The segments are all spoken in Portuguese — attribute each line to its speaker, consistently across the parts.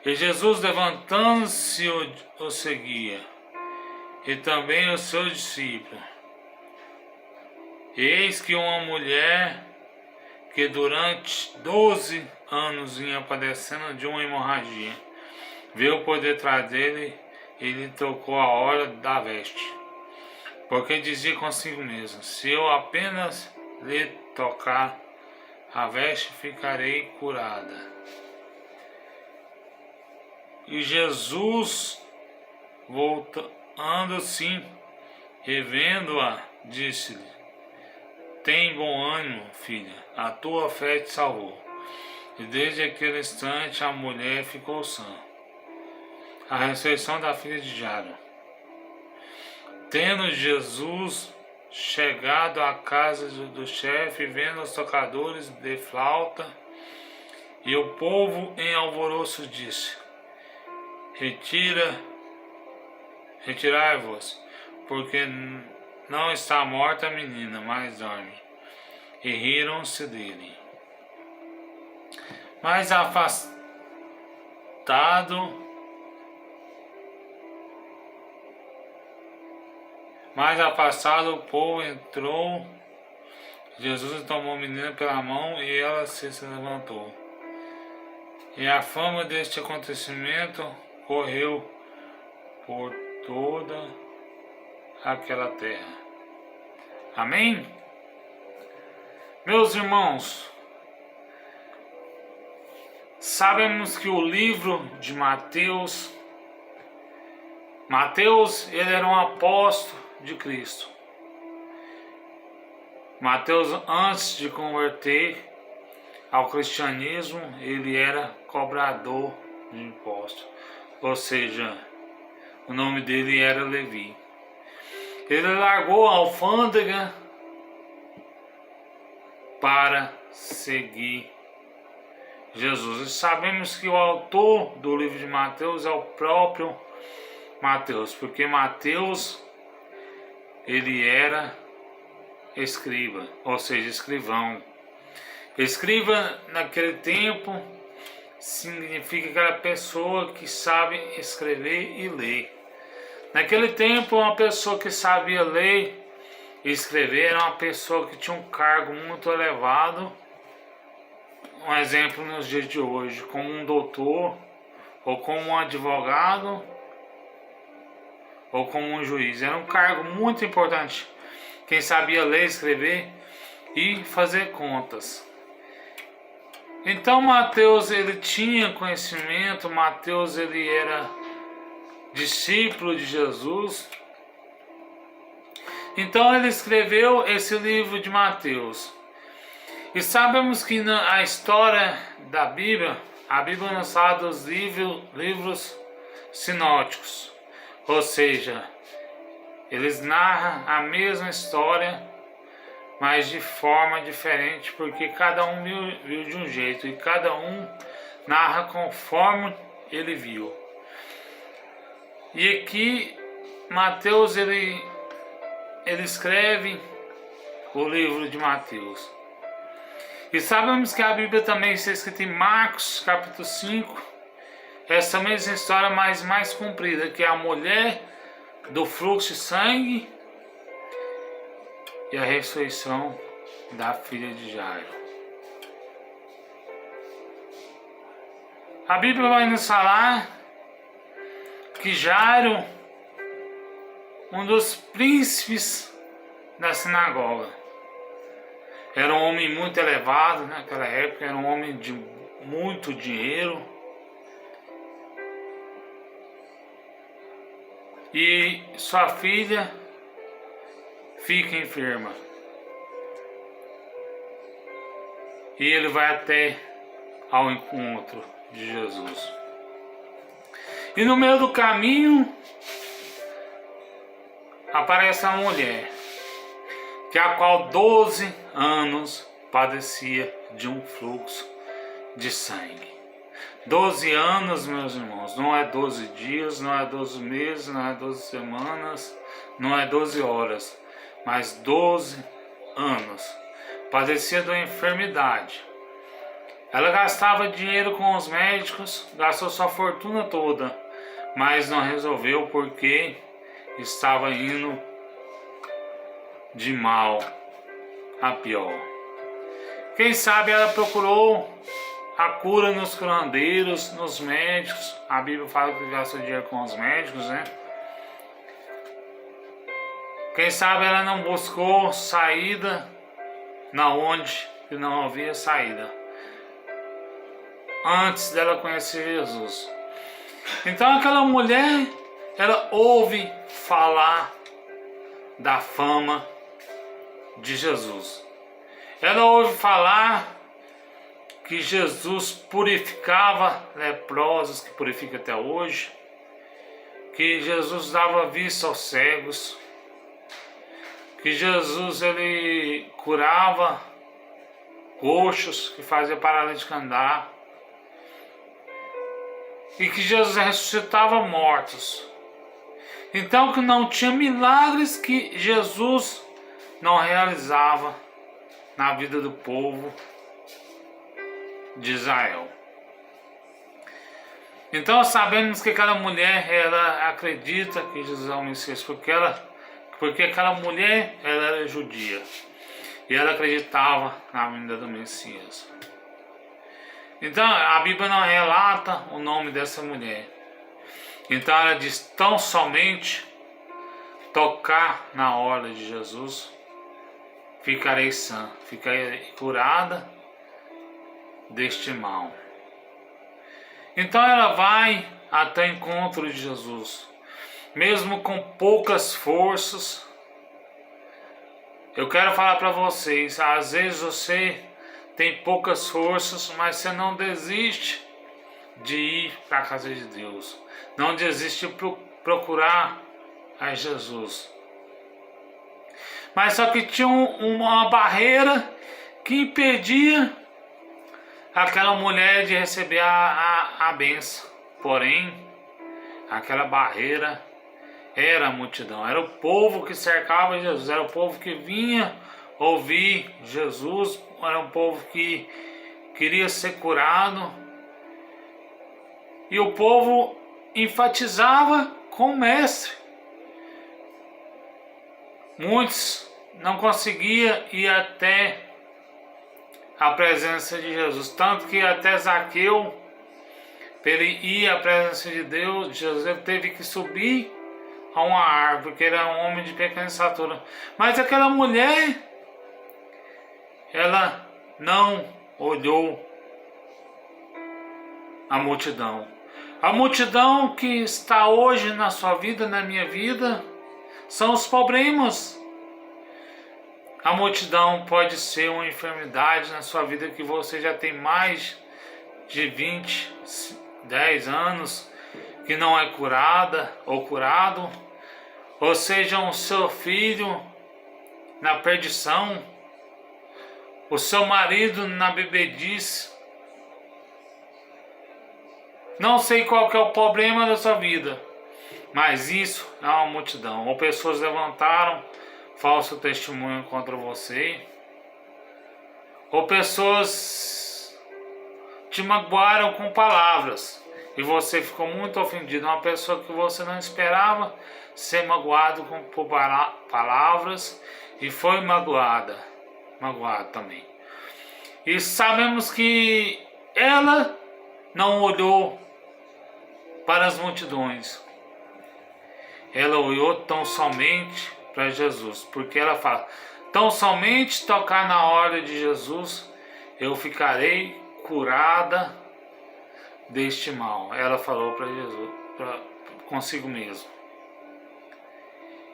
Speaker 1: E Jesus, levantando-se, o seguia, e também os seus discípulos. Eis que uma mulher que durante 12 anos vinha padecendo de uma hemorragia, veio por detrás dele e lhe tocou a orla da veste, porque dizia consigo mesmo: se eu apenas lhe tocar a veste, ficarei curada. E Jesus, voltando-se e vendo-a, disse-lhe: tem bom ânimo, filha, a tua fé te salvou. E desde aquele instante a mulher ficou sã. A ressurreição da filha de Jairo. Tendo Jesus chegado à casa do chefe, vendo os tocadores de flauta e o povo em alvoroço, disse: retirai-vos, porque não está morta a menina, mas dorme. E riram-se dele. Mais afastado o povo entrou. Jesus tomou a menina pela mão e ela se levantou. E a fama deste acontecimento correu por toda aquela terra. Amém? Meus irmãos, sabemos que o livro de Mateus, ele era um apóstolo de Cristo. Mateus, antes de converter ao cristianismo, ele era cobrador de impostos, ou seja, o nome dele era Levi. Ele largou a alfândega para seguir Jesus. E sabemos que o autor do livro de Mateus é o próprio Mateus, porque Mateus, ele era escriba, ou seja, escrivão. Escriba naquele tempo significa aquela pessoa que sabe escrever e ler. Naquele tempo, uma pessoa que sabia ler e escrever era uma pessoa que tinha um cargo muito elevado. Um exemplo nos dias de hoje, como um doutor, ou como um advogado, ou como um juiz. Era um cargo muito importante. Quem sabia ler, escrever e fazer contas. Então Mateus, ele tinha conhecimento. Mateus, ele era discípulo de Jesus. Então ele escreveu esse livro de Mateus. E sabemos que a história da Bíblia, a Bíblia nos fala dos livros sinóticos, ou seja, eles narram a mesma história, mas de forma diferente, porque cada um viu de um jeito e cada um narra conforme ele viu. E aqui Mateus, ele escreve o livro de Mateus. E sabemos que a Bíblia também está escrita em Marcos capítulo 5, essa mesma história, mas mais comprida, que é a mulher do fluxo de sangue e a ressurreição da filha de Jairo. A Bíblia vai nos falar que Jairo, um dos príncipes da sinagoga, era um homem muito elevado naquela época, era um homem de muito dinheiro. E sua filha fica enferma. E ele vai até ao encontro de Jesus. E no meio do caminho aparece uma mulher, que a qual 12 anos padecia de um fluxo de sangue. 12 anos, meus irmãos, não é 12 dias, não é 12 meses, não é 12 semanas, não é 12 horas, mas 12 anos. Padecia de uma enfermidade. Ela gastava dinheiro com os médicos, gastou sua fortuna toda, mas não resolveu porque estava indo de mal a pior. Quem sabe ela procurou a cura nos curandeiros, nos médicos. A Bíblia fala que gastou dinheiro com os médicos, né? Quem sabe ela não buscou saída na onde não havia saída antes dela conhecer Jesus. Então aquela mulher, ela ouve falar da fama de Jesus. Ela ouve falar que Jesus purificava leprosos, que purifica até hoje, que Jesus dava vista aos cegos, que Jesus ele curava coxos, que fazia paralítico andar, e que Jesus ressuscitava mortos. Então que não tinha milagres que Jesus não realizava na vida do povo de Israel. Então sabemos que aquela mulher, ela acredita que Jesus é o Messias, porque aquela mulher, ela era judia e ela acreditava na vinda do Messias. Então a Bíblia não relata o nome dessa mulher. Então ela diz: tão somente tocar na orla de Jesus, ficarei sã, ficarei curada deste mal. Então ela vai até o encontro de Jesus, mesmo com poucas forças. Eu quero falar para vocês, às vezes você tem poucas forças, mas você não desiste de ir para a casa de Deus, não desiste de procurar a Jesus. Mas só que tinha uma barreira que impedia aquela mulher de receber a bênção. Porém, aquela barreira era a multidão, era o povo que cercava Jesus, era o povo que vinha ouvir Jesus, era um povo que queria ser curado. E o povo enfatizava com o mestre. Muitos não conseguiam ir até a presença de Jesus, tanto que até Zaqueu, para ele ir à presença de Deus, Jesus, ele teve que subir a uma árvore, porque era um homem de pequena estatura. Mas aquela mulher, ela não olhou a multidão. A multidão que está hoje na sua vida, na minha vida, são os problemas. A multidão pode ser uma enfermidade na sua vida que você já tem mais de 10 anos, que não é curada ou curado, ou seja, o seu filho na perdição, o seu marido na bebedice. Não sei qual que é o problema da sua vida, mas isso é uma multidão. Ou pessoas levantaram falso testemunho contra você, ou pessoas te magoaram com palavras e você ficou muito ofendido. Uma pessoa que você não esperava ser magoado por palavras e foi magoado também. E sabemos que ela não olhou para as multidões, ela olhou tão somente para Jesus, porque ela fala: tão somente tocar na hora de Jesus, eu ficarei curada deste mal. Ela falou para Jesus, consigo mesmo.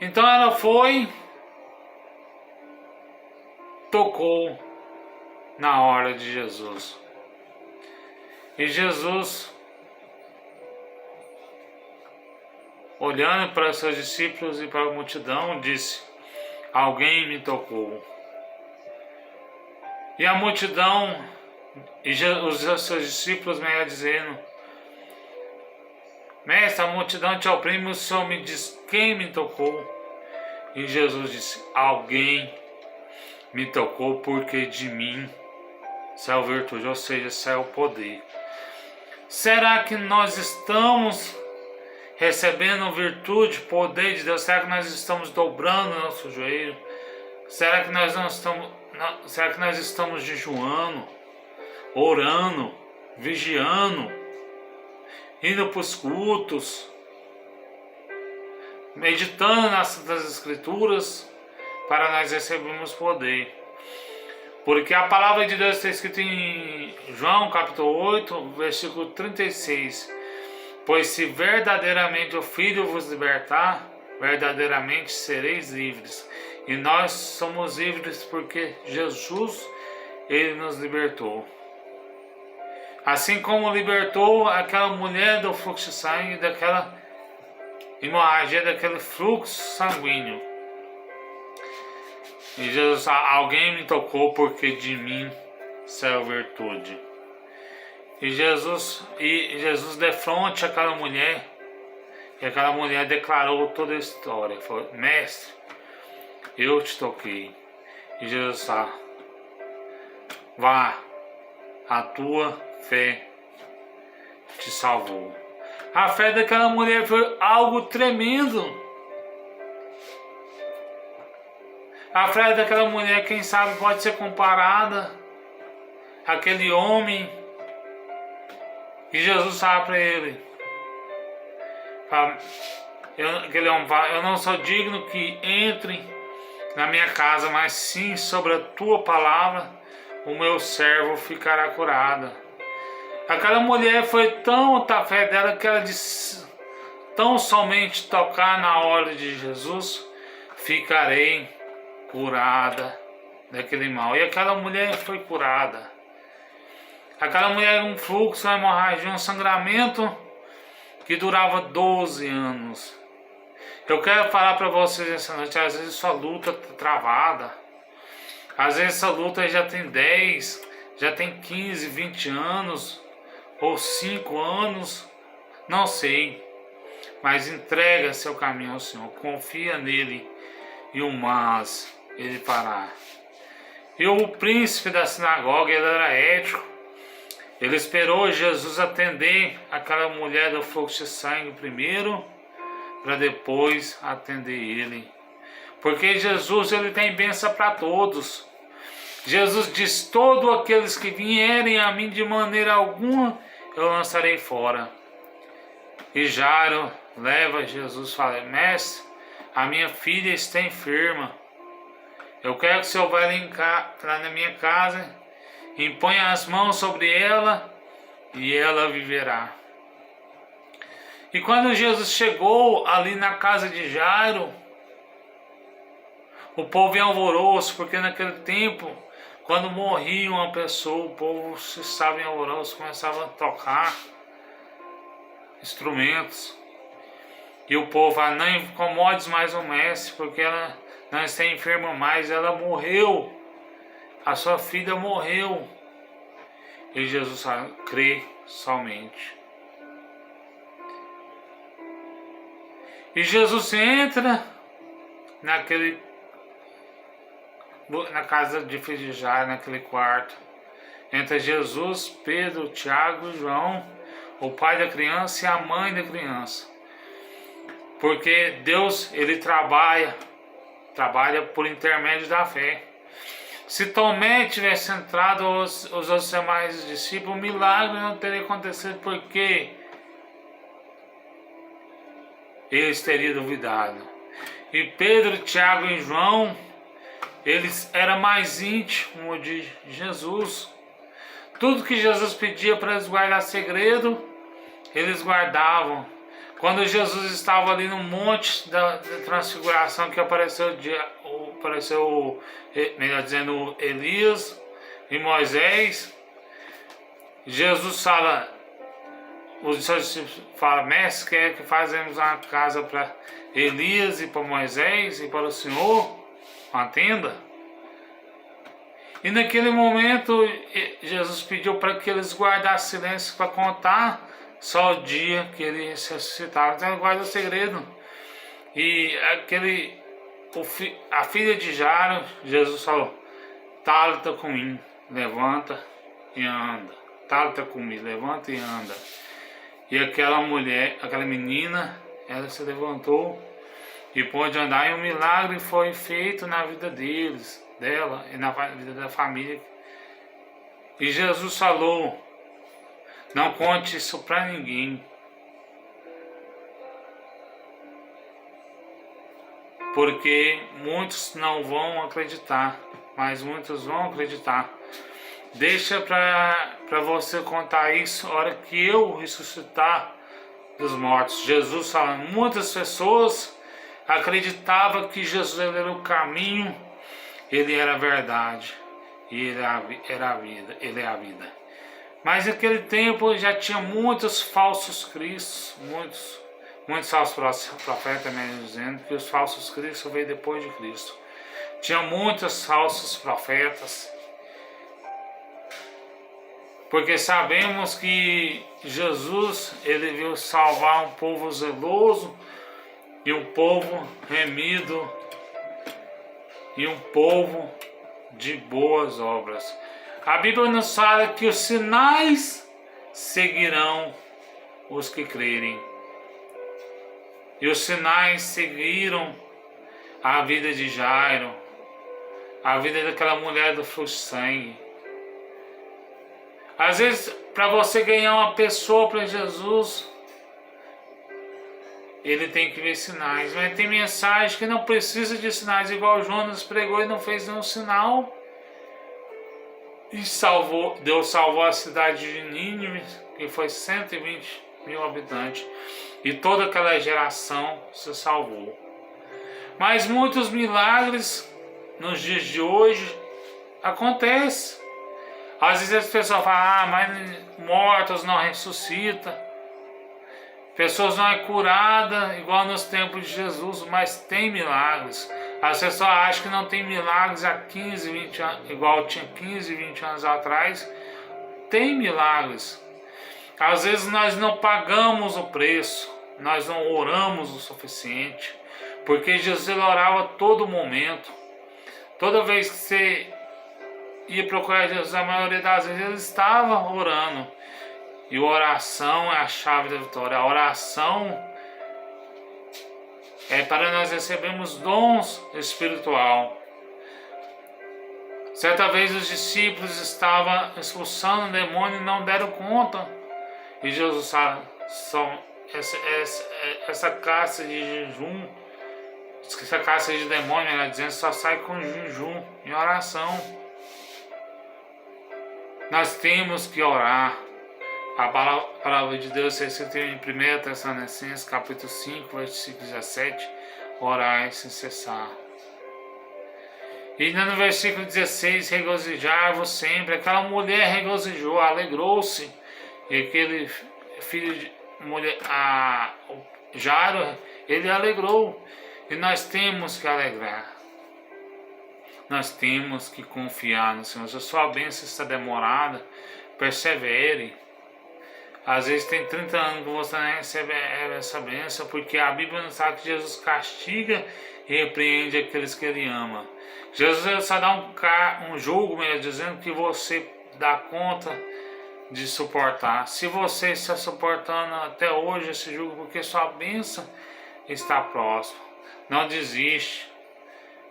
Speaker 1: Então ela foi, tocou na hora de Jesus. E Jesus, olhando para seus discípulos e para a multidão, disse: alguém me tocou. E a multidão e os seus discípulos me dizendo: mestre, a multidão te oprime, o Senhor me diz quem me tocou. E Jesus disse: alguém me tocou, porque de mim Céu virtude, ou seja, céu poder. Será que nós estamos recebendo virtude, poder de Deus? Será que nós estamos dobrando o nosso joelho? Será que nós não estamos, será que nós estamos jejuando, orando, vigiando, indo para os cultos, meditando nas Santas Escrituras para nós recebermos poder? Porque a palavra de Deus está escrita em João capítulo 8, versículo 36. Pois se verdadeiramente o Filho vos libertar, verdadeiramente sereis livres. E nós somos livres porque Jesus, Ele nos libertou. Assim como libertou aquela mulher do fluxo de sangue, daquela hemorragia, daquele fluxo sanguíneo. E Jesus, alguém me tocou porque de mim saiu virtude. E Jesus defronte aquela mulher, e aquela mulher declarou toda a história. Falou: mestre, eu te toquei. E Jesus falou: vá, a tua fé te salvou. A fé daquela mulher foi algo tremendo. A fé daquela mulher, quem sabe, pode ser comparada àquele homem que Jesus fala para ele. Aquele homem fala: eu não sou digno que entre na minha casa, mas sim sobre a tua palavra o meu servo ficará curado. Aquela mulher foi tão a fé dela que ela disse: tão somente tocar na hora de Jesus, ficarei curada daquele mal. E aquela mulher foi curada. Aquela mulher, um fluxo, uma hemorragia, um sangramento que durava 12 anos. Eu quero falar para vocês essa noite: às vezes sua luta está travada, às vezes essa luta já tem 10, já tem 15, 20 anos, ou 5 anos, não sei, mas entrega seu caminho ao Senhor, confia nele e o mais ele fará. E o príncipe da sinagoga, ele era ético, ele esperou Jesus atender aquela mulher do fluxo de sangue primeiro, para depois atender ele. Porque Jesus, ele tem bênção para todos. Jesus diz: todos aqueles que vierem a mim, de maneira alguma eu lançarei fora. E Jairo leva Jesus e fala: mestre, a minha filha está enferma. Eu quero que o Senhor vá lá na minha casa, imponha as mãos sobre ela e ela viverá. E quando Jesus chegou ali na casa de Jairo, o povo em alvoroço, porque naquele tempo, quando morria uma pessoa, o povo se estava em alvoroço, começava a tocar instrumentos. E o povo fala: não incomodes mais o mestre, porque ela não está enferma mais, ela morreu, a sua filha morreu. E Jesus fala: crê somente. E Jesus entra na casa de filho de Jairo, naquele quarto. Entra Jesus, Pedro, Tiago e João, o pai da criança e a mãe da criança. Porque Deus, ele trabalha por intermédio da fé. Se Tomé tivesse entrado, os outros demais discípulos, o milagre não teria acontecido, porque eles teriam duvidado. E Pedro, Tiago e João, eles eram mais íntimos de Jesus. Tudo que Jesus pedia para eles guardar segredo, eles guardavam. Quando Jesus estava ali no monte da transfiguração, que apareceu, melhor dizendo, Elias e Moisés, Jesus fala, os discípulos falam: mestre, quer que fazemos uma casa para Elias e para Moisés e para o Senhor, uma tenda? E naquele momento Jesus pediu para que eles guardassem silêncio para contar só o dia que ele ressuscitava. Então ele guarda o segredo. E a filha de Jairo, Jesus falou: Tálita cumim, levanta e anda. Talita cumi, levanta e anda. E aquela mulher, aquela menina, ela se levantou e pôde andar, e um milagre foi feito na vida dela e na vida da família. E Jesus falou: não conte isso para ninguém, porque muitos não vão acreditar, mas muitos vão acreditar. Deixa para você contar isso a hora que eu ressuscitar dos mortos. Jesus falando, muitas pessoas acreditavam que Jesus era o caminho, ele era a verdade, e ele era a vida, ele é a vida. Mas naquele tempo já tinha muitos falsos cristos, muitos falsos profetas, mesmo dizendo que os falsos cristos veio depois de Cristo. Tinha muitos falsos profetas, porque sabemos que Jesus, ele veio salvar um povo zeloso e um povo remido e um povo de boas obras. A Bíblia nos fala que os sinais seguirão os que crerem. E os sinais seguiram a vida de Jairo, a vida daquela mulher do fluxo de sangue. Às vezes, para você ganhar uma pessoa para Jesus, ele tem que ver sinais. Mas tem mensagem que não precisa de sinais, igual Jonas pregou e não fez nenhum sinal. E Deus salvou a cidade de Nínive, que foi 120 mil habitantes. E toda aquela geração se salvou. Mas muitos milagres nos dias de hoje acontecem. Às vezes as pessoas falam, mas mortos não ressuscitam. Pessoas não é curada igual nos tempos de Jesus, mas tem milagres. As pessoas acham que não tem milagres há 15, 20 anos, igual tinha 15, 20 anos atrás. Tem milagres. Às vezes nós não pagamos o preço, nós não oramos o suficiente, porque Jesus ele orava a todo momento. Toda vez que você ia procurar Jesus, a maioria das vezes ele estava orando. E a oração é a chave da vitória. A oração é para nós recebermos dons espiritual. Certa vez os discípulos estavam expulsando o demônio e não deram conta. E Jesus fala, essa caça de jejum, essa caça de demônio, ela dizendo, só sai com jejum e oração. Nós temos que orar. A palavra de Deus é escrita em 1 Tessalonicenses, capítulo 5, versículo 17, orai sem cessar. E no versículo 16, regozijai-vos sempre. Aquela mulher regozijou, alegrou-se. E aquele filho de mulher, Jairo, ele alegrou. E nós temos que alegrar. Nós temos que confiar no Senhor. Se a sua bênção está demorada, persevere. Às vezes tem 30 anos que você não recebe essa bênção, porque a Bíblia nos fala que Jesus castiga e repreende aqueles que Ele ama. Jesus só dá um jugo, mesmo, dizendo que você dá conta de suportar. Se você está suportando até hoje esse jugo, porque sua bênção está próxima. Não desiste.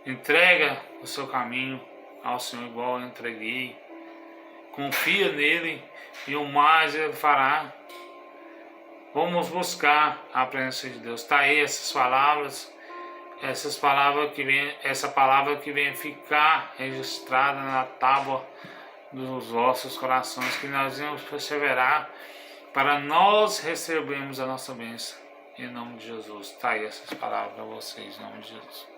Speaker 1: Entrega o seu caminho ao Senhor igual eu entreguei. Confia nele e o mais ele fará. Vamos buscar a presença de Deus. Está aí essa palavra que vem ficar registrada na tábua dos vossos corações, que nós vamos perseverar para nós recebermos a nossa bênção. Em nome de Jesus. Está aí essas palavras para vocês, em nome de Jesus.